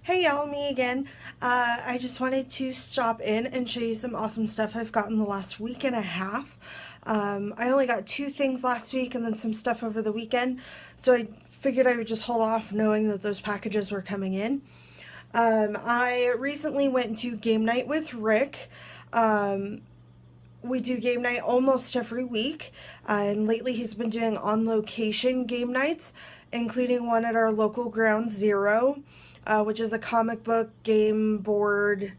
Hey y'all, me again. I just wanted to stop in and show you some awesome stuff I've gotten the last week and a half. I only got two things last week and then some stuff over the weekend, so I figured I would just hold off knowing that those packages were coming in. I recently went to game night with Rick. We do game night almost every week, and lately he's been doing on location game nights, including one at our local Ground Zero, which is a comic book game board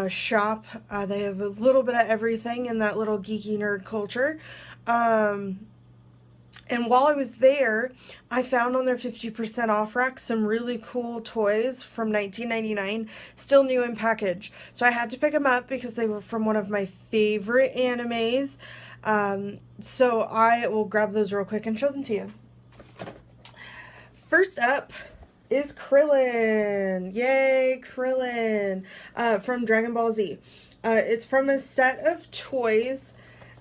shop. They have a little bit of everything in that little geeky nerd culture. And while I was there, I found on their 50% off rack some really cool toys from 1999, still new in package. So I had to pick them up because they were from one of my favorite animes. So I will grab those real quick and show them to you. First up is Krillin. Yay, Krillin. From Dragon Ball Z. It's from a set of toys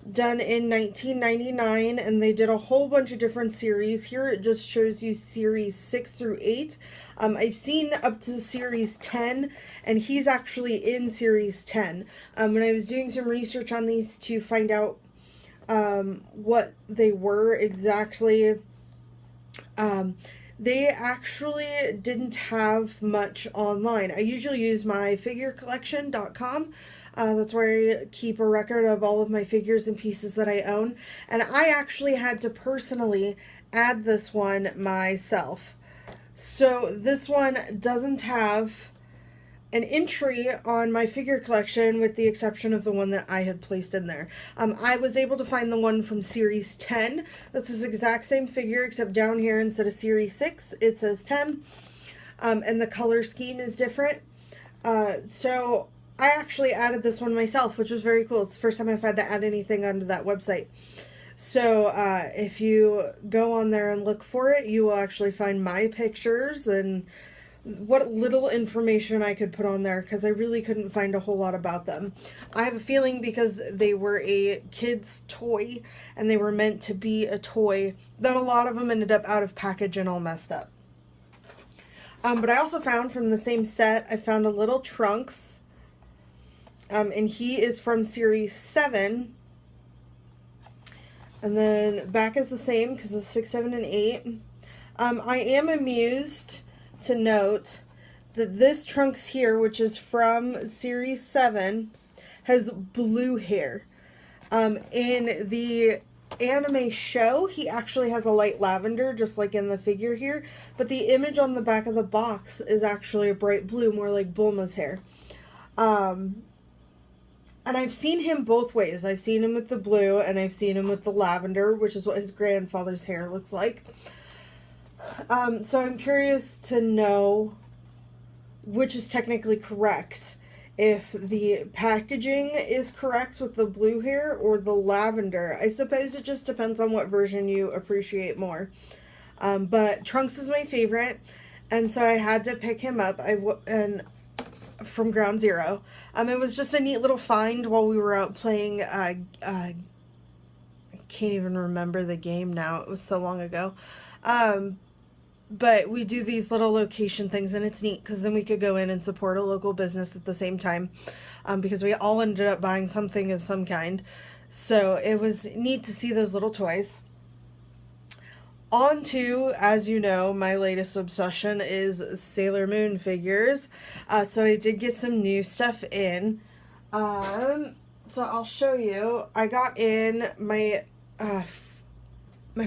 done in 1999, and they did a whole bunch of different series. Here it just shows you series 6 through 8. I've seen up to series 10, and he's actually in series 10. When I was doing some research on these to find out what they were exactly, they actually didn't have much online. I usually use my figurecollection.com. That's where I keep a record of all of my figures and pieces that I own. And I actually had to personally add this one myself. So this one doesn't have an entry on my figure collection with the exception of the one that I had placed in there. I was able to find the one from series 10. That's this exact same figure except down here instead of series 6 it says 10. And the color scheme is different. So I actually added this one myself, which was very cool. It's the first time I've had to add anything onto that website. So if you go on there and look for it, you will actually find my pictures and what little information I could put on there, because I really couldn't find a whole lot about them. I have a feeling because they were a kid's toy and they were meant to be a toy that a lot of them ended up out of package and all messed up. But I also found from the same set, I found a little Trunks. And he is from series 7. And then back is the same because it's 6, 7, and 8. I am amused to note that this Trunks here, which is from series 7, has blue hair. In the anime show, he actually has a light lavender, just like in the figure here. But the image on the back of the box is actually a bright blue, more like Bulma's hair. And I've seen him both ways. I've seen him with the blue and I've seen him with the lavender, which is what his grandfather's hair looks like. So I'm curious to know which is technically correct. If the packaging is correct with the blue hair or the lavender. I suppose it just depends on what version you appreciate more. But Trunks is my favorite, and so I had to pick him up. From Ground Zero. It was just a neat little find while we were out playing, I can't even remember the game now, it was so long ago. But we do these little location things, and it's neat, because then we could go in and support a local business at the same time, because we all ended up buying something of some kind. So it was neat to see those little toys. On to, as you know, my latest obsession is Sailor Moon figures. So I did get some new stuff in. So I'll show you. I got in my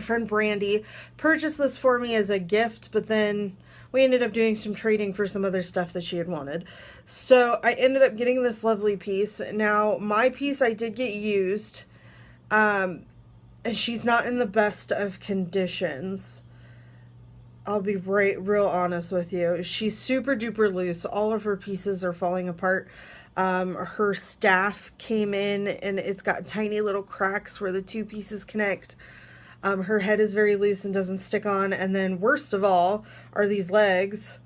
friend Brandy purchased this for me as a gift, but then we ended up doing some trading for some other stuff that she had wanted. So I ended up getting this lovely piece. Now, my piece I did get used. And she's not in the best of conditions. I'll be real honest with you. She's super duper loose. All of her pieces are falling apart. Her staff came in and it's got tiny little cracks where the two pieces connect. Her head is very loose and doesn't stick on. And then worst of all are these legs.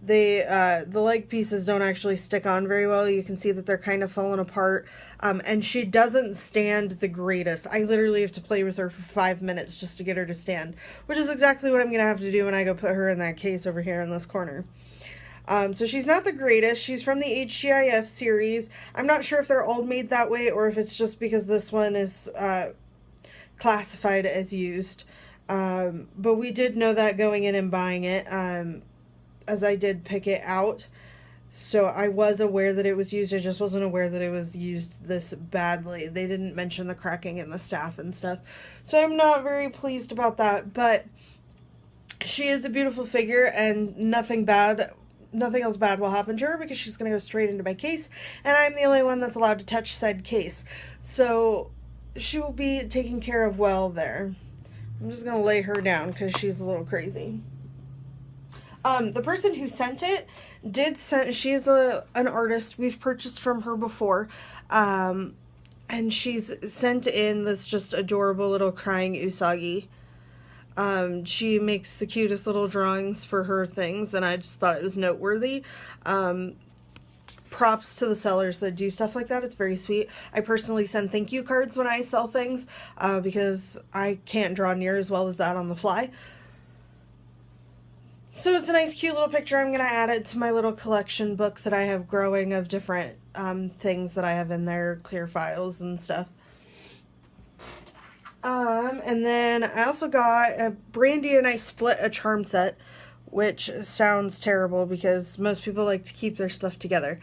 The leg pieces don't actually stick on very well. You can see that they're kind of falling apart. And she doesn't stand the greatest. I literally have to play with her for 5 minutes just to get her to stand, which is exactly what I'm going to have to do when I go put her in that case over here in this corner. So she's not the greatest. She's from the HGIF series. I'm not sure if they're all made that way or if it's just because this one is classified as used. But we did know that going in and buying it, as I did pick it out. So I was aware that it was used. I just wasn't aware that it was used this badly. They didn't mention the cracking in the staff and stuff. So I'm not very pleased about that. But she is a beautiful figure, and nothing else bad will happen to her because she's going to go straight into my case. And I'm the only one that's allowed to touch said case. So she will be taken care of well there. I'm just going to lay her down because she's a little crazy. The person who sent it she is an artist. We've purchased from her before. And she's sent in this just adorable little crying Usagi. She makes the cutest little drawings for her things, and I just thought it was noteworthy. Props to the sellers that do stuff like that. It's very sweet. I personally send thank you cards when I sell things, because I can't draw near as well as that on the fly. So it's a nice, cute little picture. I'm going to add it to my little collection book that I have growing of different things that I have in there, clear files and stuff. And then I also got, Brandy and I split a charm set, which sounds terrible because most people like to keep their stuff together.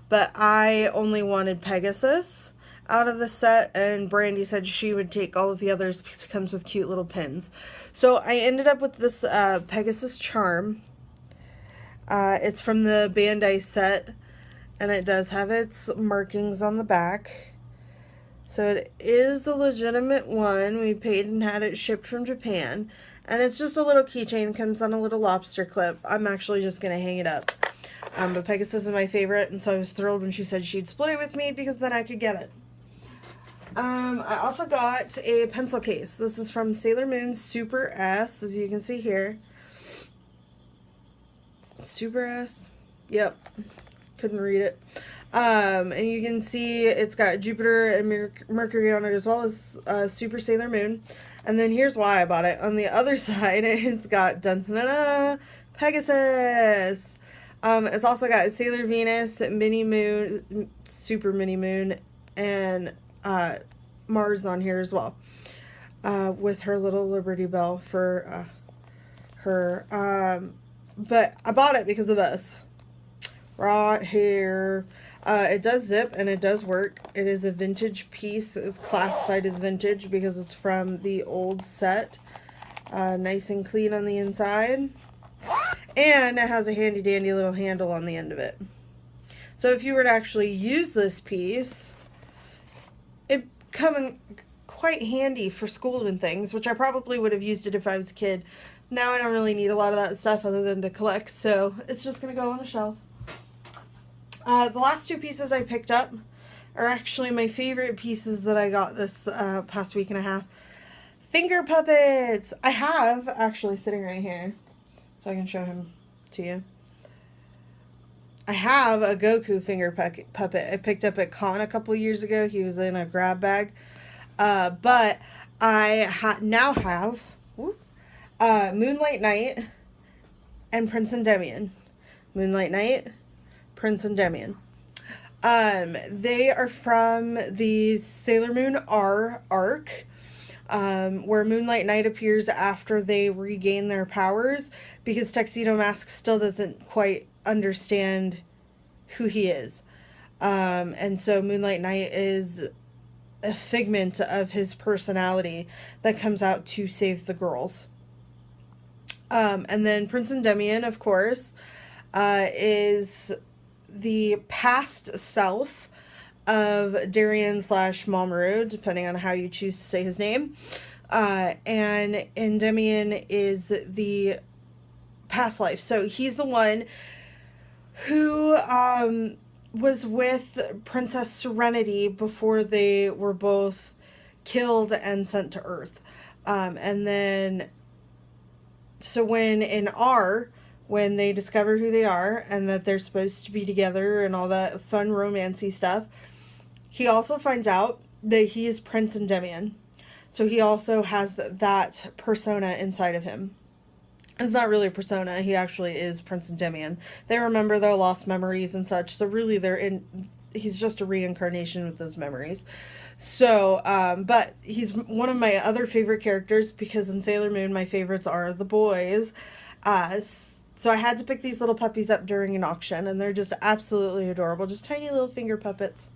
But I only wanted Pegasus out of the set, and Brandy said she would take all of the others because it comes with cute little pins. So I ended up with this Pegasus charm. It's from the Bandai set, and it does have its markings on the back. So it is a legitimate one. We paid and had it shipped from Japan. And it's just a little keychain. Comes on a little lobster clip. I'm actually just going to hang it up. But Pegasus is my favorite, and so I was thrilled when she said she'd split it with me because then I could get it. I also got a pencil case. This is from Sailor Moon Super S, as you can see here. Super S? Yep. Couldn't read it. And you can see it's got Jupiter and Mercury on it, as well as Super Sailor Moon. And then here's why I bought it. On the other side, it's got Pegasus. It's also got Sailor Venus, Mini Moon, Super Mini Moon, and Mars on here as well, with her little Liberty Bell for her. But I bought it because of this right here. It does zip and it does work. It is a vintage piece. It's classified as vintage because it's from the old set. Nice and clean on the inside. And it has a handy dandy little handle on the end of it. So if you were to actually use this piece, it'd come in quite handy for school and things, which I probably would have used it if I was a kid. Now I don't really need a lot of that stuff other than to collect, so it's just going to go on a shelf. The last two pieces I picked up are actually my favorite pieces that I got this past week and a half. Finger puppets! I have, actually sitting right here, so I can show him to you. I have a Goku finger puppet I picked up at Con a couple years ago. He was in a grab bag. But I now have Moonlight Knight and Prince Endymion. Moonlight Knight, Prince Endymion. They are from the Sailor Moon R arc, where Moonlight Knight appears after they regain their powers, because Tuxedo Mask still doesn't quite understand who he is. And so Moonlight Knight is a figment of his personality that comes out to save the girls. And then Prince Endymion, of course, is the past self of Darien / Mamoru, depending on how you choose to say his name. And Endymion is the past life. So he's the one who was with Princess Serenity before they were both killed and sent to Earth. And then, so when in R, when they discover who they are and that they're supposed to be together and all that fun romancy stuff, he also finds out that he is Prince Endymion. So he also has that persona inside of him. It's not really a persona. He actually is Prince Endymion. They remember their lost memories and such. So really, he's just a reincarnation with those memories. So, but he's one of my other favorite characters because in Sailor Moon, my favorites are the boys. So I had to pick these little puppies up during an auction, and they're just absolutely adorable. Just tiny little finger puppets.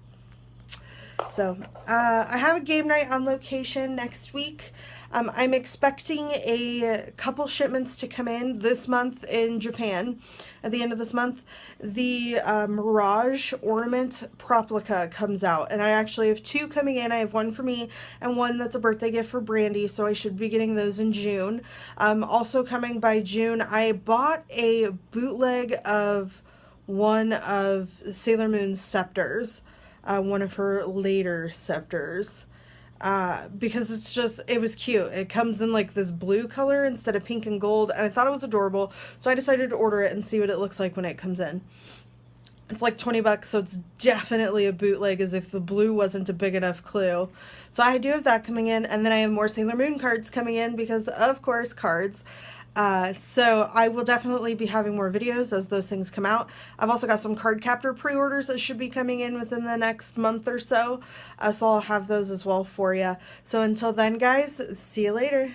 So, I have a game night on location next week. I'm expecting a couple shipments to come in this month in Japan. At the end of this month, the Mirage Ornament Proplica comes out, and I actually have two coming in. I have one for me and one that's a birthday gift for Brandy, so I should be getting those in June. Also coming by June, I bought a bootleg of one of Sailor Moon's scepters. One of her later scepters, because it was cute. It comes in like this blue color instead of pink and gold, and I thought it was adorable, so I decided to order it and see what it looks like when it comes in. It's like $20, so it's definitely a bootleg, as if the blue wasn't a big enough clue. So I do have that coming in, and then I have more Sailor Moon cards coming in because, of course, cards. So I will definitely be having more videos as those things come out. I've also got some card captor pre-orders that should be coming in within the next month or so. So I'll have those as well for you. So until then, guys, see you later.